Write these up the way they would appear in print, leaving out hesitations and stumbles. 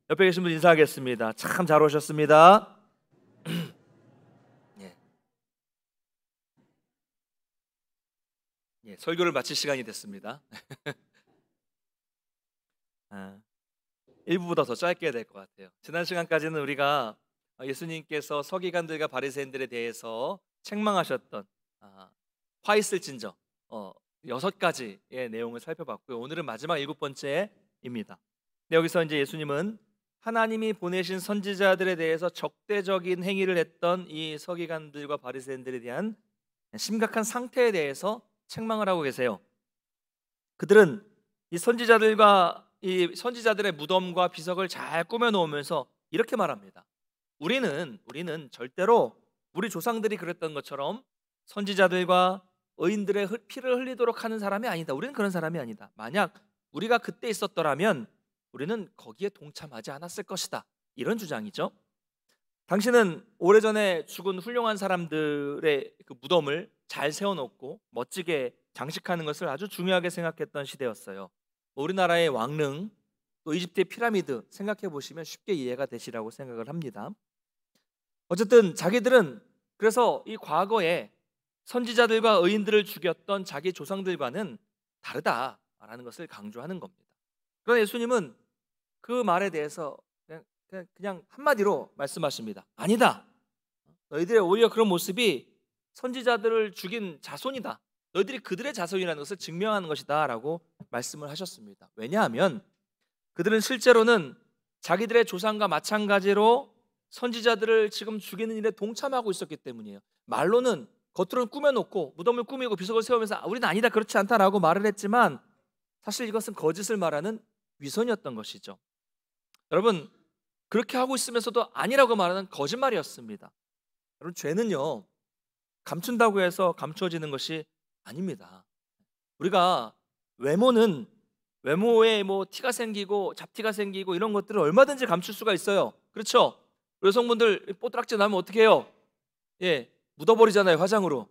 옆에 계신 분 인사하겠습니다. 참 잘 오셨습니다. 예. 예, 설교를 마칠 시간이 됐습니다. 1부보다 더 짧게 해야 될 것 같아요. 지난 시간까지는 우리가 예수님께서 서기관들과 바리새인들에 대해서 책망하셨던 화 있을진저 6가지의 내용을 살펴봤고요. 오늘은 마지막 7번째입니다. 여기서 이제 예수님은 하나님이 보내신 선지자들에 대해서 적대적인 행위를 했던 이 서기관들과 바리새인들에 대한 심각한 상태에 대해서 책망을 하고 계세요. 그들은 이 선지자들의 무덤과 비석을 잘 꾸며 놓으면서 이렇게 말합니다. 우리는 절대로 우리 조상들이 그랬던 것처럼 선지자들과 의인들의 피를 흘리도록 하는 사람이 아니다. 우리는 그런 사람이 아니다. 만약 우리가 그때 있었더라면 우리는 거기에 동참하지 않았을 것이다. 이런 주장이죠. 당신은 오래전에 죽은 훌륭한 사람들의 그 무덤을 잘 세워놓고 멋지게 장식하는 것을 아주 중요하게 생각했던 시대였어요. 우리나라의 왕릉, 또 이집트의 피라미드 생각해 보시면 쉽게 이해가 되시라고 생각을 합니다. 어쨌든 자기들은 그래서 이 과거에 선지자들과 의인들을 죽였던 자기 조상들과는 다르다라는 것을 강조하는 겁니다. 그러나 예수님은 그 말에 대해서 그냥 한마디로 말씀하십니다. 아니다. 너희들의 오히려 그런 모습이 선지자들을 죽인 자손이다. 너희들이 그들의 자손이라는 것을 증명하는 것이다 라고 말씀을 하셨습니다. 왜냐하면 그들은 실제로는 자기들의 조상과 마찬가지로 선지자들을 지금 죽이는 일에 동참하고 있었기 때문이에요. 말로는 겉으로는 꾸며놓고 무덤을 꾸미고 비석을 세우면서 우리는 아니다, 그렇지 않다라고 말을 했지만 사실 이것은 거짓을 말하는 위선이었던 것이죠. 여러분, 그렇게 하고 있으면서도 아니라고 말하는 거짓말이었습니다. 여러분, 죄는요 감춘다고 해서 감추어지는 것이 아닙니다. 우리가 외모에 티가 생기고 잡티가 생기고 이런 것들을 얼마든지 감출 수가 있어요. 그렇죠? 여성분들 뽀드락지 나면 어떻게 해요? 예, 묻어버리잖아요, 화장으로.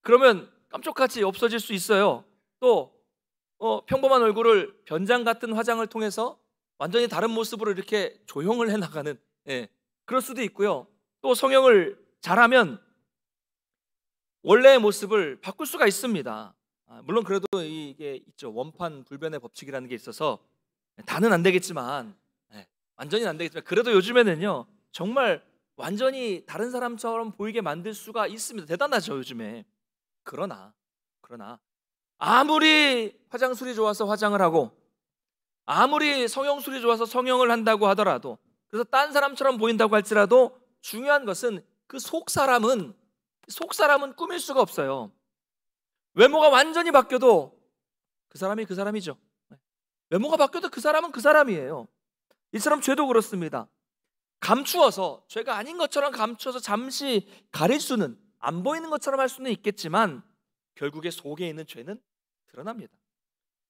그러면 깜짝같이 없어질 수 있어요. 또 평범한 얼굴을 변장 같은 화장을 통해서 완전히 다른 모습으로 이렇게 조형을 해나가는, 그럴 수도 있고요. 또 성형을 잘하면 원래의 모습을 바꿀 수가 있습니다. 물론 그래도 이게 있죠. 원판 불변의 법칙이라는 게 있어서 다는 안 되겠지만, 완전히 안 되겠지만 그래도 요즘에는요 정말 완전히 다른 사람처럼 보이게 만들 수가 있습니다. 대단하죠 요즘에. 그러나 아무리 화장술이 좋아서 화장을 하고 아무리 성형술이 좋아서 성형을 한다고 하더라도, 그래서 딴 사람처럼 보인다고 할지라도 중요한 것은 그 속사람은 꾸밀 수가 없어요. 외모가 완전히 바뀌어도 그 사람이 그 사람이죠. 외모가 바뀌어도 그 사람은 그 사람이에요. 이처럼 죄도 그렇습니다. 감추어서, 죄가 아닌 것처럼 감추어서 잠시 가릴 수는, 안 보이는 것처럼 할 수는 있겠지만 결국에 속에 있는 죄는 드러납니다.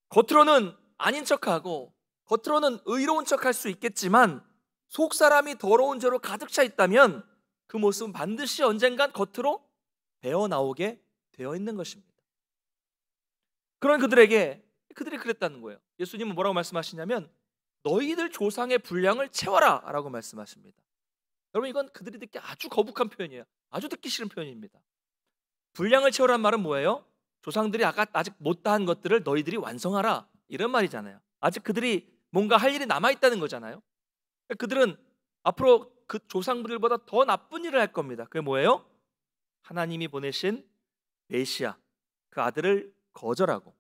겉으로는 아닌 척하고 겉으로는 의로운 척할 수 있겠지만 속 사람이 더러운 죄로 가득 차 있다면 그 모습은 반드시 언젠간 겉으로 배어 나오게 되어 있는 것입니다. 그런 그들이 그랬다는 거예요. 예수님은 뭐라고 말씀하시냐면 너희들 조상의 분량을 채워라 라고 말씀하십니다. 여러분, 이건 그들이 듣기 아주 거북한 표현이에요. 아주 듣기 싫은 표현입니다. 분량을 채우라는 말은 뭐예요? 조상들이 아직 못다한 것들을 너희들이 완성하라, 이런 말이잖아요. 아직 그들이 뭔가 할 일이 남아있다는 거잖아요. 그들은 앞으로 그 조상들보다 더 나쁜 일을 할 겁니다. 그게 뭐예요? 하나님이 보내신 메시아, 그 아들을 거절하고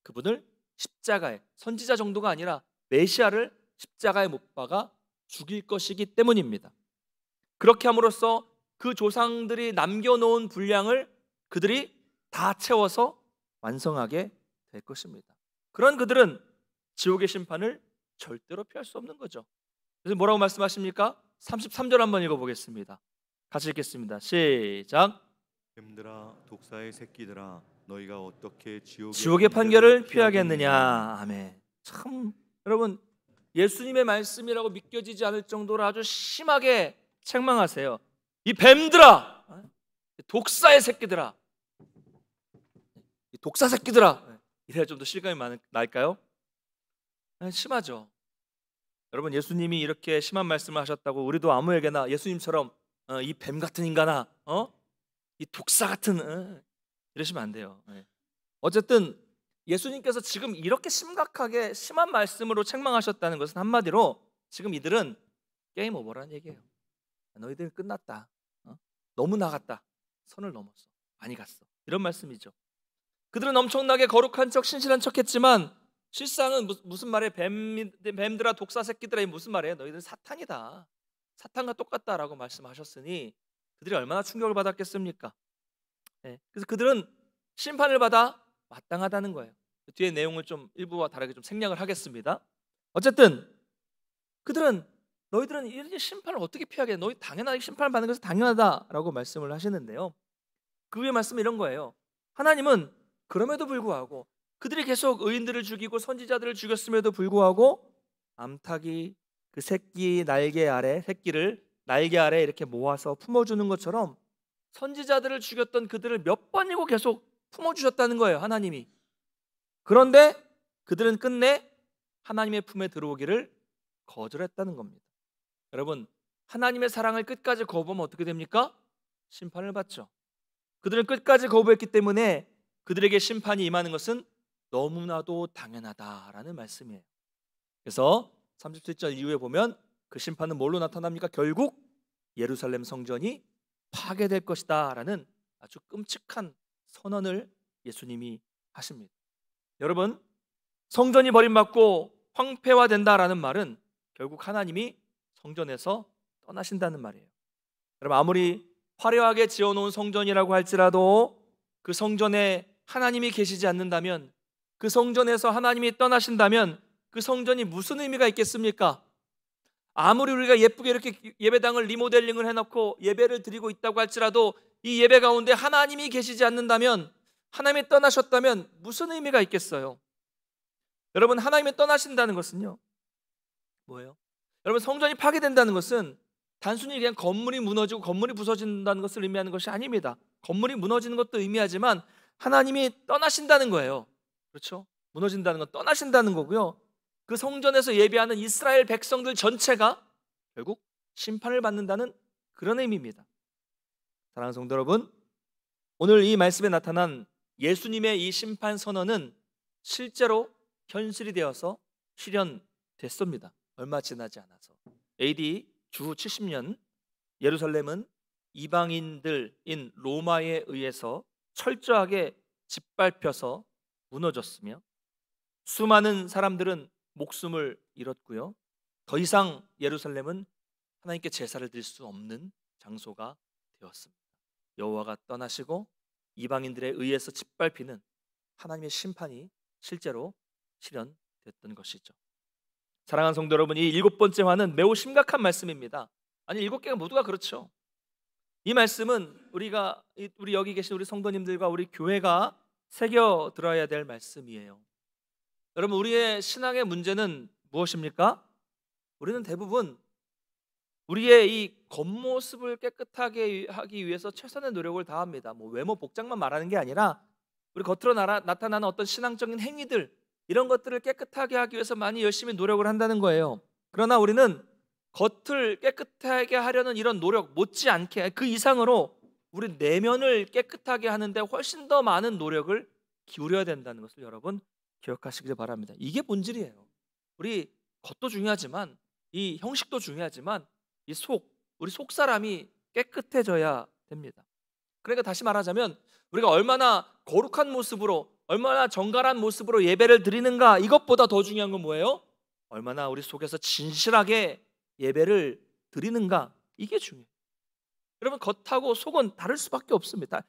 그분을 십자가에, 선지자 정도가 아니라 메시아를 십자가에 못 박아 죽일 것이기 때문입니다. 그렇게 함으로써 그 조상들이 남겨놓은 분량을 그들이 다 채워서 완성하게 될 것입니다. 그런 그들은 지옥의 심판을 절대로 피할 수 없는 거죠. 그래서 뭐라고 말씀하십니까? 33절 한번 읽어보겠습니다. 같이 읽겠습니다. 시작. 뱀들아, 독사의 새끼들아, 너희가 어떻게 지옥의 판결을 피하겠느냐. 아멘. 참, 여러분, 예수님의 말씀이라고 믿겨지지 않을 정도로 아주 심하게 책망하세요. 이 뱀들아, 독사의 새끼들아, 이 독사 새끼들아. 이래야 좀 더 실감이 날까요? 심하죠. 여러분, 예수님이 이렇게 심한 말씀을 하셨다고 우리도 아무에게나 예수님처럼 이 뱀 같은 인간아, 이 독사 같은 이러시면 안 돼요. 예. 어쨌든 예수님께서 지금 이렇게 심각하게 심한 말씀으로 책망하셨다는 것은 한마디로 지금 이들은 게임 오버라는 얘기예요. 너희들은 끝났다. 너무 나갔다. 선을 넘었어. 많이 갔어. 이런 말씀이죠. 그들은 엄청나게 거룩한 척 신실한 척 했지만 실상은 무슨 말이에요? 뱀들아 독사 새끼들아, 무슨 말이에요? 너희들은 사탄이다. 사탄과 똑같다라고 말씀하셨으니 그들이 얼마나 충격을 받았겠습니까? 네. 그래서 그들은 심판을 받아 마땅하다는 거예요. 뒤에 내용을 좀 일부와 다르게 좀 생략을 하겠습니다. 어쨌든 그들은 너희들은 이 심판을 어떻게 피하게? 너희 당연하게 심판을 받는 것은 당연하다라고 말씀을 하시는데요. 그 위에 말씀은 이런 거예요. 하나님은 그럼에도 불구하고 그들이 계속 의인들을 죽이고 선지자들을 죽였음에도 불구하고 암탉이 그 새끼를 날개 아래 이렇게 모아서 품어주는 것처럼 선지자들을 죽였던 그들을 몇 번이고 계속 품어주셨다는 거예요, 하나님이. 그런데 그들은 끝내 하나님의 품에 들어오기를 거절했다는 겁니다. 여러분, 하나님의 사랑을 끝까지 거부하면 어떻게 됩니까? 심판을 받죠. 그들은 끝까지 거부했기 때문에 그들에게 심판이 임하는 것은 너무나도 당연하다라는 말씀이에요. 그래서 37절 이후에 보면 그 심판은 뭘로 나타납니까? 결국 예루살렘 성전이 파괴될 것이다 라는 아주 끔찍한 선언을 예수님이 하십니다. 여러분, 성전이 버림받고 황폐화된다라는 말은 결국 하나님이 성전에서 떠나신다는 말이에요. 여러분, 아무리 화려하게 지어놓은 성전이라고 할지라도 그 성전에 하나님이 계시지 않는다면, 그 성전에서 하나님이 떠나신다면 그 성전이 무슨 의미가 있겠습니까? 아무리 우리가 예쁘게 이렇게 예배당을 리모델링을 해놓고 예배를 드리고 있다고 할지라도 이 예배 가운데 하나님이 계시지 않는다면, 하나님이 떠나셨다면 무슨 의미가 있겠어요? 여러분, 하나님이 떠나신다는 것은요, 뭐예요? 여러분, 성전이 파괴된다는 것은 단순히 그냥 건물이 무너지고 건물이 부서진다는 것을 의미하는 것이 아닙니다. 건물이 무너지는 것도 의미하지만 하나님이 떠나신다는 거예요. 그렇죠? 무너진다는 건 떠나신다는 거고요. 그 성전에서 예배하는 이스라엘 백성들 전체가 결국 심판을 받는다는 그런 의미입니다. 사랑하는 성도 여러분, 오늘 이 말씀에 나타난 예수님의 이 심판 선언은 실제로 현실이 되어서 실현됐습니다. 얼마 지나지 않아서 AD 주 70년 예루살렘은 이방인들인 로마에 의해서 철저하게 짓밟혀서 무너졌으며 수많은 사람들은 목숨을 잃었고요. 더 이상 예루살렘은 하나님께 제사를 드릴 수 없는 장소가 되었습니다. 여호와가 떠나시고 이방인들에 의해서 짓밟히는 하나님의 심판이 실제로 실현됐던 것이죠. 사랑하는 성도 여러분, 이 7번째 화는 매우 심각한 말씀입니다. 아니, 7개가 모두가 그렇죠. 이 말씀은 우리 여기 계신 우리 성도님들과 우리 교회가 새겨 들어야 될 말씀이에요. 여러분, 우리의 신앙의 문제는 무엇입니까? 우리는 대부분 우리의 이 겉모습을 깨끗하게 하기 위해서 최선의 노력을 다합니다. 외모 복장만 말하는 게 아니라 우리 겉으로 나타나는 어떤 신앙적인 행위들, 이런 것들을 깨끗하게 하기 위해서 많이 열심히 노력을 한다는 거예요. 그러나 우리는 겉을 깨끗하게 하려는 이런 노력 못지않게 그 이상으로 우리 내면을 깨끗하게 하는데 훨씬 더 많은 노력을 기울여야 된다는 것을 여러분 기억하시길 바랍니다. 이게 본질이에요. 우리 겉도 중요하지만 이 형식도 중요하지만 우리 속 사람이 깨끗해져야 됩니다. 그러니까 다시 말하자면 우리가 얼마나 거룩한 모습으로, 얼마나 정갈한 모습으로 예배를 드리는가, 이것보다 더 중요한 건 뭐예요? 얼마나 우리 속에서 진실하게 예배를 드리는가, 이게 중요해요. 여러분, 겉하고 속은 다를 수밖에 없습니다.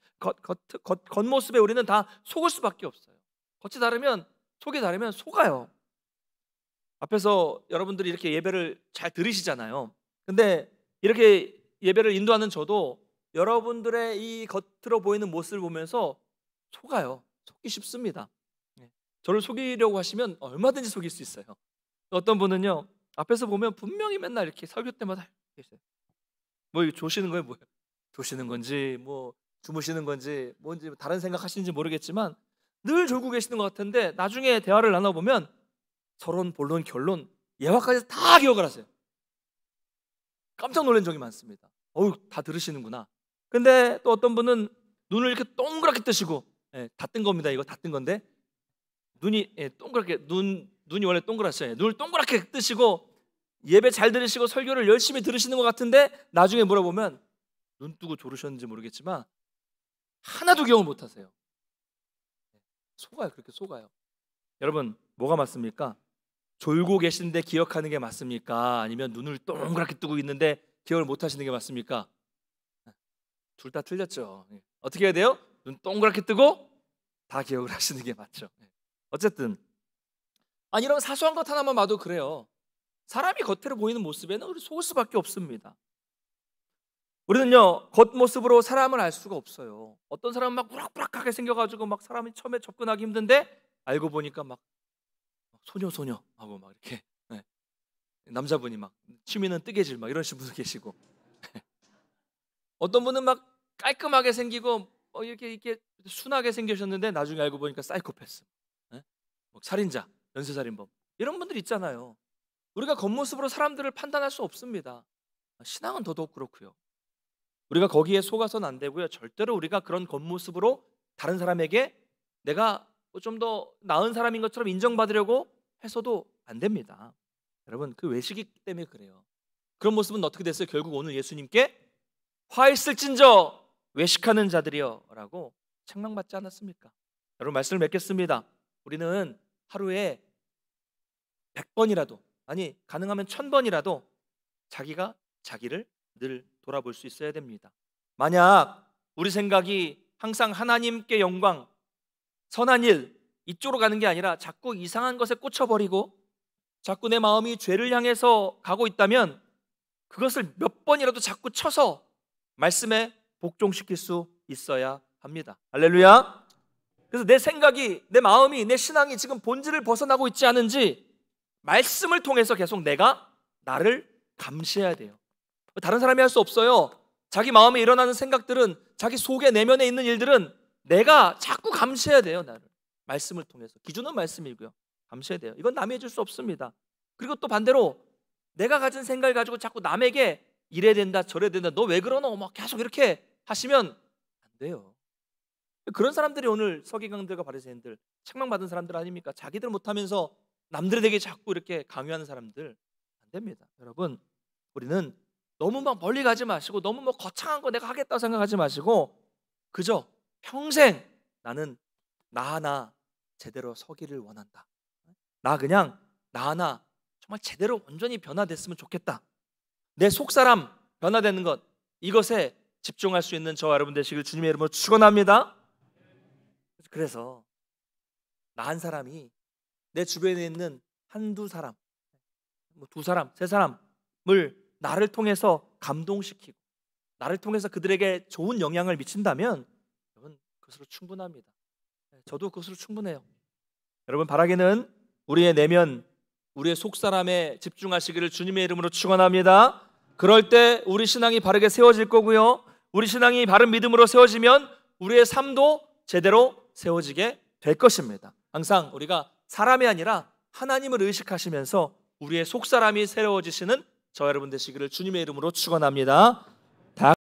겉모습에 우리는 다 속을 수밖에 없어요. 겉이 다르면, 속이 다르면 속아요. 앞에서 여러분들이 이렇게 예배를 잘 들으시잖아요. 근데 이렇게 예배를 인도하는 저도 여러분들의 이 겉으로 보이는 모습을 보면서 속아요. 속기 쉽습니다. 저를 속이려고 하시면 얼마든지 속일 수 있어요. 어떤 분은요, 앞에서 보면 분명히 맨날 이렇게 설교 때마다 계세요. 조시는 거예요? 뭐예요? 조시는 건지 주무시는 건지 뭔지 다른 생각하시는지 모르겠지만 늘 졸고 계시는 것 같은데 나중에 대화를 나눠보면 서론, 본론, 결론 예화까지 다 기억을 하세요. 깜짝 놀란 적이 많습니다. 다 들으시는구나. 근데 또 어떤 분은 눈을 이렇게 동그랗게 뜨시고, 다 뜬 겁니다. 이거 다 뜬 건데 눈이 동그랗게 눈이 원래 동그랗죠. 눈을 동그랗게 뜨시고 예배 잘 들으시고 설교를 열심히 들으시는 것 같은데 나중에 물어보면 눈 뜨고 졸으셨는지 모르겠지만 하나도 기억을 못 하세요. 속아요. 그렇게 속아요. 여러분, 뭐가 맞습니까? 졸고 계신데 기억하는 게 맞습니까? 아니면 눈을 동그랗게 뜨고 있는데 기억을 못 하시는 게 맞습니까? 둘 다 틀렸죠. 어떻게 해야 돼요? 눈 동그랗게 뜨고 다 기억을 하시는 게 맞죠. 어쨌든 이런 사소한 것 하나만 봐도 그래요. 사람이 겉으로 보이는 모습에는 우리 속을 수밖에 없습니다. 우리는요, 겉모습으로 사람을 알 수가 없어요. 어떤 사람은 막 우락부락하게 생겨가지고 막 사람이 처음에 접근하기 힘든데 알고 보니까 막 소녀 하고 막 이렇게 남자분이 막 취미는 뜨개질 막 이런 분도 계시고 어떤 분은 막 깔끔하게 생기고 이렇게 순하게 생기셨는데 나중에 알고 보니까 사이코패스, 살인자, 연쇄살인범 이런 분들 있잖아요. 우리가 겉모습으로 사람들을 판단할 수 없습니다. 신앙은 더더욱 그렇고요. 우리가 거기에 속아서는 안 되고요. 절대로 우리가 그런 겉모습으로 다른 사람에게 내가 좀 더 나은 사람인 것처럼 인정받으려고 해서도 안 됩니다. 여러분, 그 외식이 때문에 그래요. 그런 모습은 어떻게 됐어요? 결국 오늘 예수님께 화 있을진저 외식하는 자들이여 라고 책망받지 않았습니까? 여러분, 말씀을 맺겠습니다. 우리는 하루에 100번이라도 가능하면 1000번이라도 자기가 자기를 늘 돌아볼 수 있어야 됩니다. 만약 우리 생각이 항상 하나님께 영광, 선한 일 이쪽으로 가는 게 아니라 자꾸 이상한 것에 꽂혀버리고 자꾸 내 마음이 죄를 향해서 가고 있다면 그것을 몇 번이라도 자꾸 쳐서 말씀에 복종시킬 수 있어야 합니다. 할렐루야. 그래서 내 생각이, 내 마음이, 내 신앙이 지금 본질을 벗어나고 있지 않은지 말씀을 통해서 계속 내가 나를 감시해야 돼요. 다른 사람이 할 수 없어요. 자기 마음에 일어나는 생각들은, 자기 속에 내면에 있는 일들은 내가 자꾸 감시해야 돼요. 나를 말씀을 통해서. 기준은 말씀이고요. 감시해야 돼요. 이건 남이 해줄 수 없습니다. 그리고 또 반대로 내가 가진 생각을 가지고 자꾸 남에게 이래야 된다 저래야 된다 너 왜 그러노 막 계속 이렇게 하시면 안 돼요. 그런 사람들이 오늘 서기관들과 바리새인들, 책망받은 사람들 아닙니까? 자기들 못하면서 남들에게 자꾸 이렇게 강요하는 사람들 안 됩니다. 여러분, 우리는 너무 막 멀리 가지 마시고 너무 뭐 거창한 거 내가 하겠다고 생각하지 마시고 그저 평생 나는 나 하나 제대로 서기를 원한다. 나 하나 정말 제대로 온전히 변화됐으면 좋겠다. 내 속사람 변화되는 것, 이것에 집중할 수 있는 저와 여러분 되시길 주님의 이름으로 축원합니다. 그래서 나 한 사람이 내 주변에 있는 한두 사람, 두 사람, 세 사람을 나를 통해서 감동시키고 나를 통해서 그들에게 좋은 영향을 미친다면 여러분 그것으로 충분합니다. 저도 그것으로 충분해요. 여러분, 바라기는 우리의 내면, 우리의 속사람에 집중하시기를 주님의 이름으로 축원합니다. 그럴 때 우리 신앙이 바르게 세워질 거고요. 우리 신앙이 바른 믿음으로 세워지면 우리의 삶도 제대로 세워지게 될 것입니다. 항상 우리가 사람이 아니라 하나님을 의식하시면서 우리의 속사람이 새로워지시는 저 여러분 되시기를 주님의 이름으로 축원합니다.